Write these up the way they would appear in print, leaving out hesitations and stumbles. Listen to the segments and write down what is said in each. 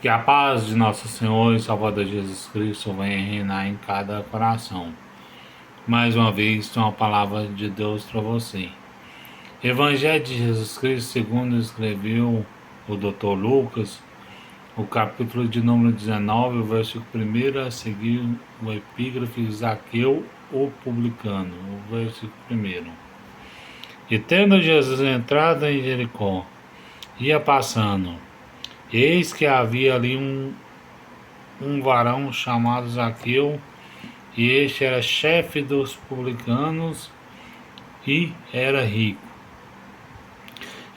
Que a paz de nosso Senhor e Salvador Jesus Cristo venha reinar em cada coração. Mais uma vez, tem uma palavra de Deus para você. Evangelho de Jesus Cristo, segundo escreveu o Dr. Lucas, o capítulo de número 19, o versículo 1 a seguir o epígrafe Zaqueu, o publicano, o versículo 1. E tendo Jesus entrado em Jericó, ia passando, eis que havia ali um varão chamado Zaqueu, e este era chefe dos publicanos e era rico.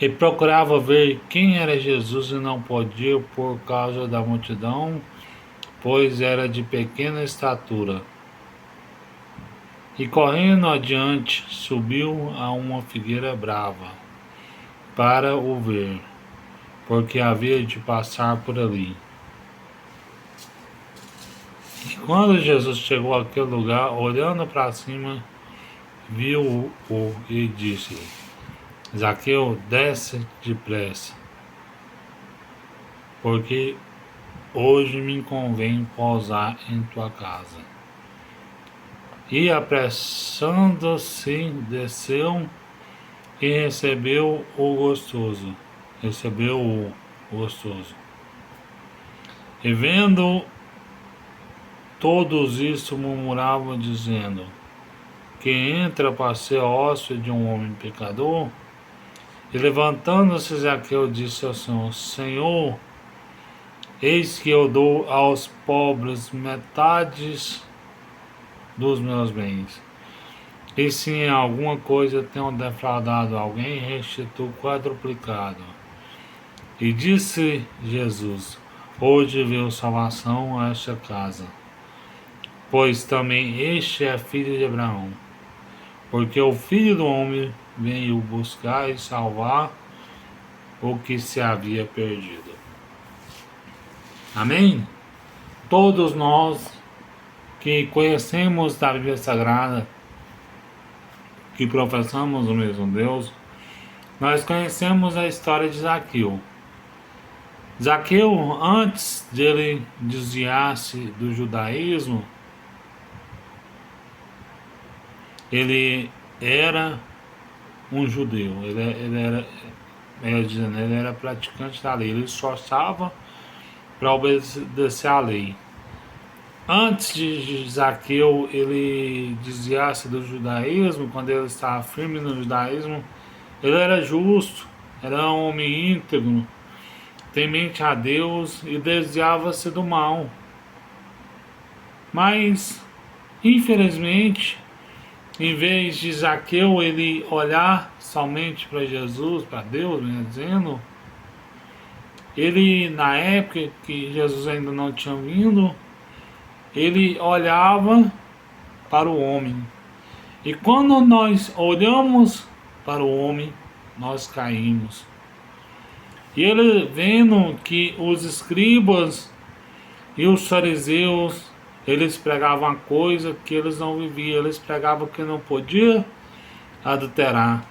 E procurava ver quem era Jesus e não podia por causa da multidão, pois era de pequena estatura. E correndo adiante, subiu a uma figueira brava para o ver, porque havia de passar por ali. E quando Jesus chegou àquele lugar, olhando para cima, viu-o e disse: Zaqueu, desce depressa, porque hoje me convém pousar em tua casa. E apressando-se, desceu e recebeu o gostoso. E vendo todos isso, murmuravam, dizendo: que entra para ser hóspede de um homem pecador? E levantando-se Zaqueu disse ao Senhor: Senhor, eis que eu dou aos pobres metades dos meus bens. E se em alguma coisa tenho defraudado alguém, restituo quadruplicado. E disse Jesus: hoje veio salvação a esta casa, pois também este é filho de Abraão. Porque o Filho do Homem veio buscar e salvar o que se havia perdido. Amém? Todos nós que conhecemos da Bíblia Sagrada, que professamos o mesmo Deus, nós conhecemos a história de Zaqueu. Zaqueu, antes de ele desviar-se do judaísmo, ele era um judeu, ele era praticante da lei, ele esforçava para obedecer à lei. Antes de Zaqueu ele desviar-se do judaísmo, quando ele estava firme no judaísmo, ele era justo, era um homem íntegro, temente a Deus e desviava-se do mal. Mas, infelizmente, em vez de Zaqueu ele olhar somente para Jesus, para Deus, dizendo, ele, na época que Jesus ainda não tinha vindo, ele olhava para o homem. E quando nós olhamos para o homem, nós caímos. E ele, vendo que os escribas e os fariseus, eles pregavam a coisa que eles não viviam, eles pregavam que não podia adulterar,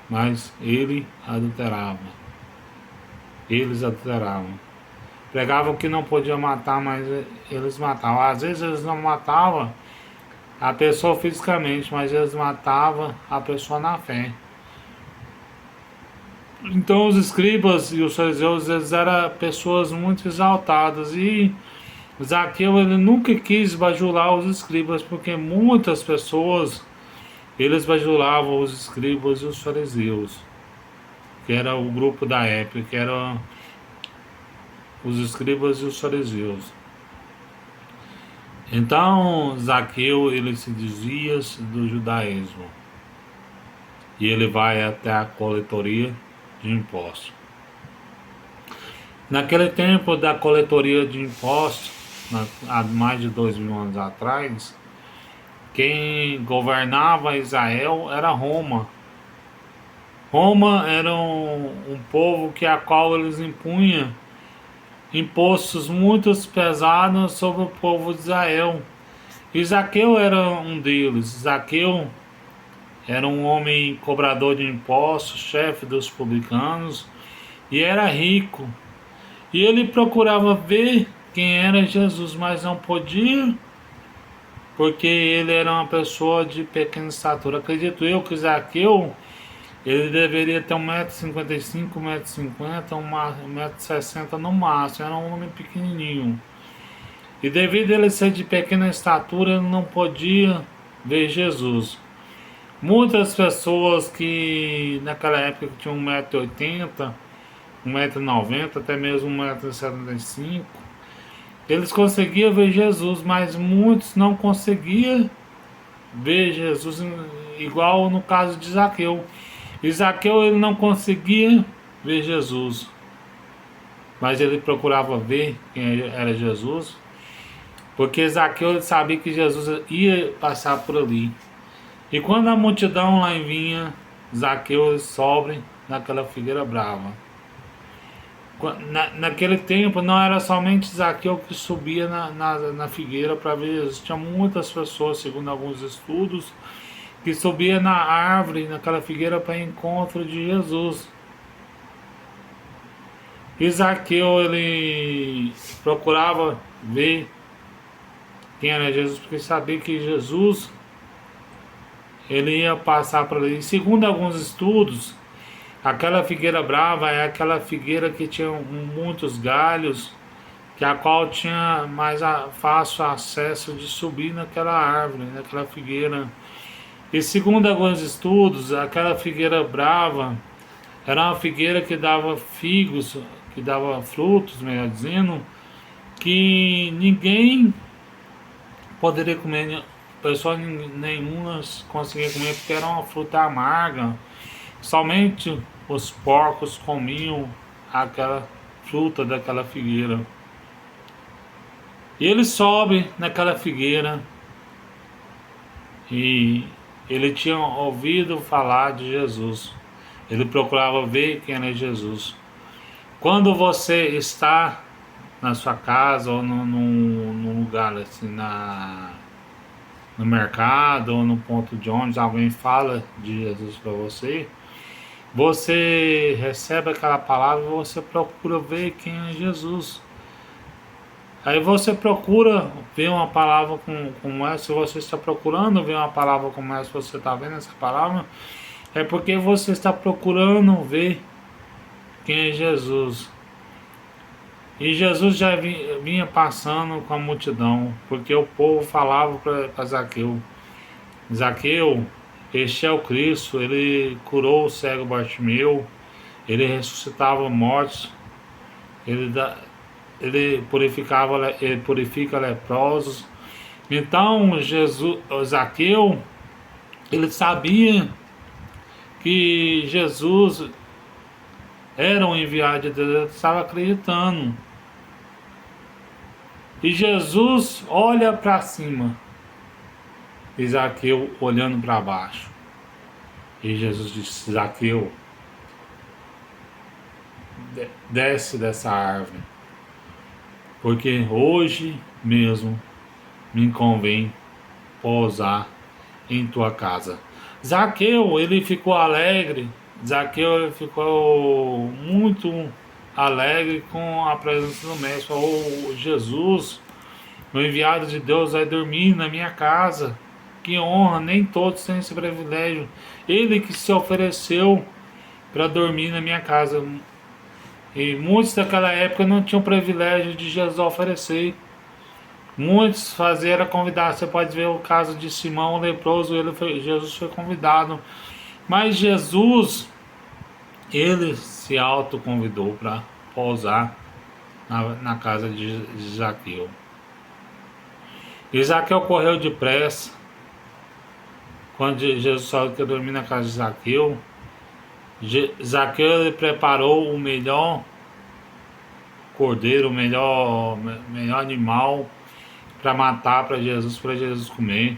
mas ele adulterava. Eles adulteravam. Pregavam que não podia matar, mas eles matavam. Às vezes eles não matavam a pessoa fisicamente, mas eles matavam a pessoa na fé. Então os escribas e os fariseus, eles eram pessoas muito exaltadas, e Zaqueu ele nunca quis bajular os escribas, porque muitas pessoas eles bajulavam os escribas e os fariseus, que era o grupo da época, que eram os escribas e os fariseus. Então Zaqueu ele se desvia do judaísmo e ele vai até a coletoria de impostos. Naquele tempo da coletoria de impostos, há mais de 2000 anos atrás, quem governava Israel era Roma. Roma era um povo a qual eles impunham impostos muito pesados sobre o povo de Israel. E Zaqueu era um deles. Zaqueu era um homem cobrador de impostos, chefe dos publicanos, e era rico. E ele procurava ver quem era Jesus, mas não podia, porque ele era uma pessoa de pequena estatura. Acredito eu que Zaqueu, ele deveria ter 1,55 m, 1,50 m, 1,60 m no máximo. Era um homem pequenininho. E devido a ele ser de pequena estatura, ele não podia ver Jesus. Muitas pessoas que naquela época tinham 1,80 m, 1,90 m, até mesmo 1,75 m, eles conseguiam ver Jesus, mas muitos não conseguiam ver Jesus, igual no caso de Zaqueu. E Zaqueu, ele não conseguia ver Jesus, mas ele procurava ver quem era Jesus, porque Zaqueu sabia que Jesus ia passar por ali. E quando a multidão lá vinha, Zaqueu sobe naquela figueira brava. Naquele tempo não era somente Zaqueu que subia na figueira para ver Jesus. Tinha muitas pessoas, segundo alguns estudos, que subia na árvore, naquela figueira, para encontro de Jesus. E Zaqueu, ele procurava ver quem era Jesus, porque sabia que Jesus, ele ia passar por ali. Segundo alguns estudos, aquela figueira brava é aquela figueira que tinha muitos galhos, que a qual tinha mais fácil acesso de subir naquela árvore, naquela figueira. E segundo alguns estudos, aquela figueira brava era uma figueira que dava figos, que dava frutos, melhor dizendo, que ninguém poderia comer, pessoa nenhuma conseguia comer, porque era uma fruta amarga. Somente os porcos comiam aquela fruta daquela figueira. E ele sobe naquela figueira e ele tinha ouvido falar de Jesus. Ele procurava ver quem era Jesus. Quando você está na sua casa ou num lugar assim, no mercado ou no ponto de ônibus, alguém fala de Jesus para você, você recebe aquela palavra e você procura ver quem é Jesus. Aí você procura ver uma palavra como essa. Se você está procurando ver uma palavra como essa, você está vendo essa palavra, é porque você está procurando ver quem é Jesus. E Jesus já vinha passando com a multidão, porque o povo falava para Zaqueu: Zaqueu, este é o Cristo, ele curou o cego Bartimeu, ele ressuscitava mortos, ele, ele purifica leprosos. Então Zaqueu, ele sabia que Jesus era um enviado de Deus, ele estava acreditando. E Jesus olha para cima, e Zaqueu olhando para baixo. E Jesus disse: Zaqueu, desce dessa árvore, porque hoje mesmo me convém pousar em tua casa. Zaqueu, ele ficou alegre. Zaqueu, ele ficou muito alegre com a presença do Mestre. Oh, Jesus, o enviado de Deus, vai dormir na minha casa. Que honra, nem todos têm esse privilégio. Ele que se ofereceu para dormir na minha casa. E muitos daquela época não tinham o privilégio de Jesus oferecer. Muitos faziam era convidar. Você pode ver o caso de Simão o leproso. Jesus foi convidado. Mas Jesus, ele se autoconvidou para pousar na casa de Zaqueu. E Zaqueu correu depressa. Quando Jesus saiu que dormir na casa de Zaqueu, Zaqueu ele preparou o melhor cordeiro, o melhor animal para matar para Jesus comer.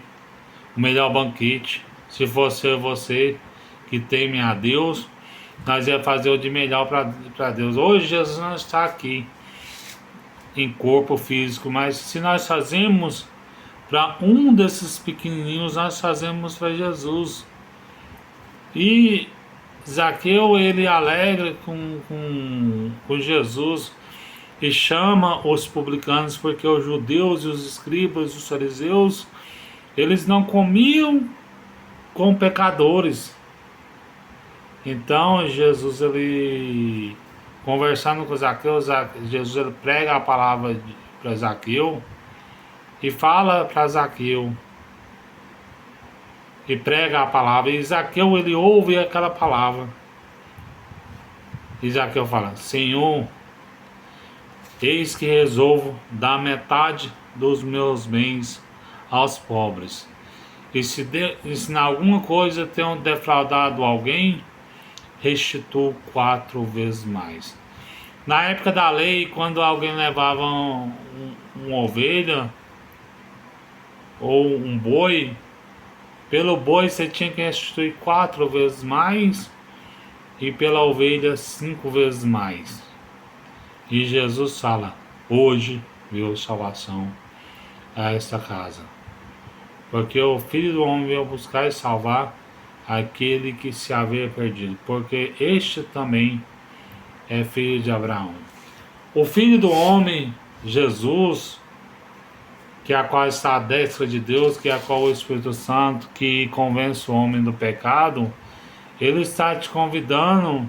O melhor banquete. Se fosse você que teme a Deus, nós ia fazer o de melhor para Deus. Hoje Jesus não está aqui em corpo físico, mas se nós fazemos para um desses pequenininhos, nós fazemos para Jesus. E Zaqueu, ele alegre com Jesus, e chama os publicanos, porque os judeus e os escribas, os fariseus, eles não comiam com pecadores. Então Jesus, ele conversando com Zaqueu, Jesus ele prega a palavra para Zaqueu e fala para Zaqueu e prega a palavra, e Zaqueu ele ouve aquela palavra. E Zaqueu fala: Senhor, eis que resolvo dar metade dos meus bens aos pobres. E se em alguma coisa tenho defraudado alguém, restituo 4 vezes mais. Na época da lei, quando alguém levava uma ovelha ou um boi, pelo boi você tinha que restituir 4 vezes mais e pela ovelha 5 vezes mais. E Jesus fala: hoje veio salvação a esta casa, porque o Filho do Homem veio buscar e salvar aquele que se havia perdido, porque este também é filho de Abraão. O Filho do Homem, Jesus, que é a qual está à destra de Deus, que é a qual o Espírito Santo, que convence o homem do pecado, ele está te convidando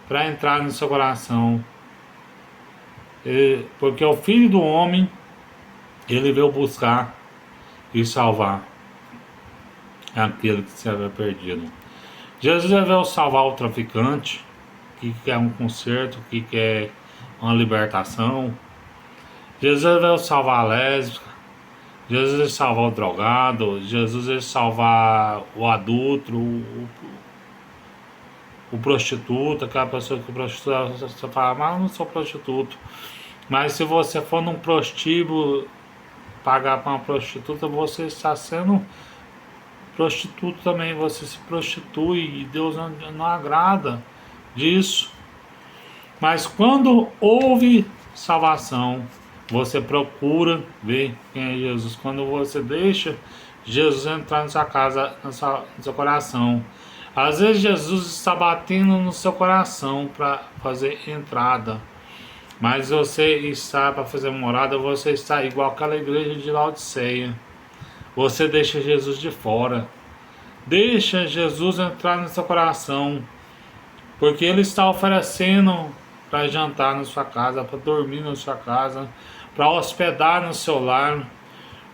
para entrar no seu coração. Porque o Filho do Homem, ele veio buscar e salvar aquele que se havia perdido. Jesus veio salvar o traficante, que quer um conserto, que quer uma libertação. Jesus veio salvar a lésbica. Jesus veio salvar o drogado. Jesus veio salvar o adúltero, o prostituto, aquela pessoa que prostituta. Você fala: mas eu não sou prostituto. Mas se você for num prostíbulo pagar para uma prostituta, você está sendo prostituto também, você se prostitui e Deus não agrada disso. Mas quando houve salvação, você procura ver quem é Jesus. Quando você deixa Jesus entrar na sua casa, no seu coração. Às vezes Jesus está batendo no seu coração para fazer entrada. Mas você está para fazer morada, você está igual aquela igreja de Laodiceia. Você deixa Jesus de fora. Deixa Jesus entrar no seu coração. Porque Ele está oferecendo para jantar na sua casa, para dormir na sua casa, para hospedar no seu lar,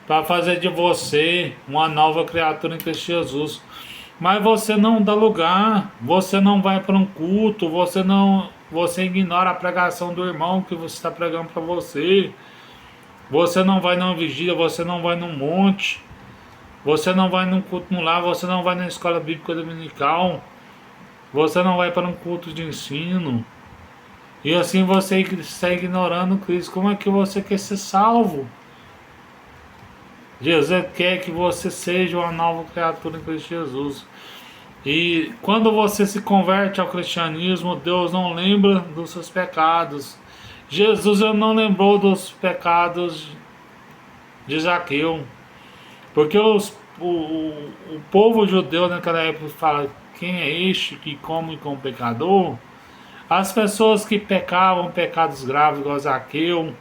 para fazer de você uma nova criatura em Cristo Jesus. Mas você não dá lugar, você não vai para um culto, você ignora a pregação do irmão que você está pregando para você. Você não vai numa vigília, você não vai num monte, você não vai num culto no lar, você não vai na escola bíblica dominical, você não vai para um culto de ensino. E assim você está ignorando Cristo. Como é que você quer ser salvo? Jesus quer que você seja uma nova criatura em Cristo Jesus. E quando você se converte ao cristianismo, Deus não lembra dos seus pecados. Jesus não lembrou dos pecados de Zaqueu. Porque o povo judeu naquela época fala: quem é este que come com o pecador? As pessoas que pecavam pecados graves, igual Zaqueu,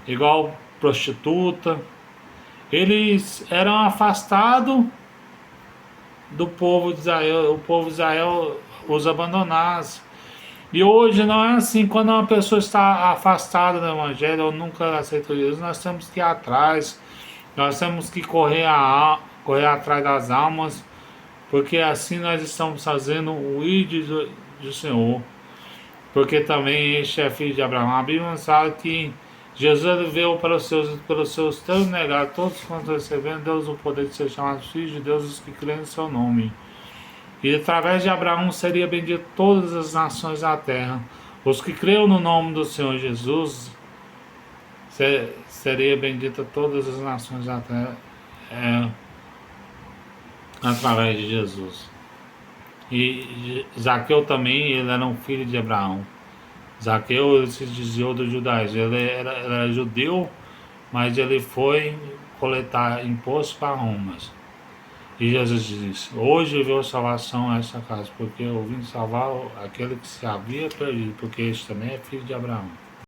igual prostituta, eles eram afastados do povo de Israel. O povo de Israel os abandonasse. E hoje não é assim. Quando uma pessoa está afastada do Evangelho ou nunca aceitou Jesus, nós temos que ir atrás. Nós temos que correr atrás das almas, porque assim nós estamos fazendo o ID do Senhor. Porque também este é filho de Abraão. A Bíblia fala que Jesus veio para os seus, pelos seus teus negados, todos quantos recebendo Deus o poder de ser chamados filhos de Deus, os que creem em seu nome. E através de Abraão seria bendito todas as nações da terra. Os que creem no nome do Senhor Jesus, seria bendita todas as nações da terra através de Jesus. E Zaqueu também, ele era um filho de Abraão. Zaqueu, ele se desviou do judaísmo. Ele era judeu, mas ele foi coletar imposto para Roma. E Jesus disse: hoje veio salvação a essa casa, porque eu vim salvar aquele que se havia perdido, porque este também é filho de Abraão.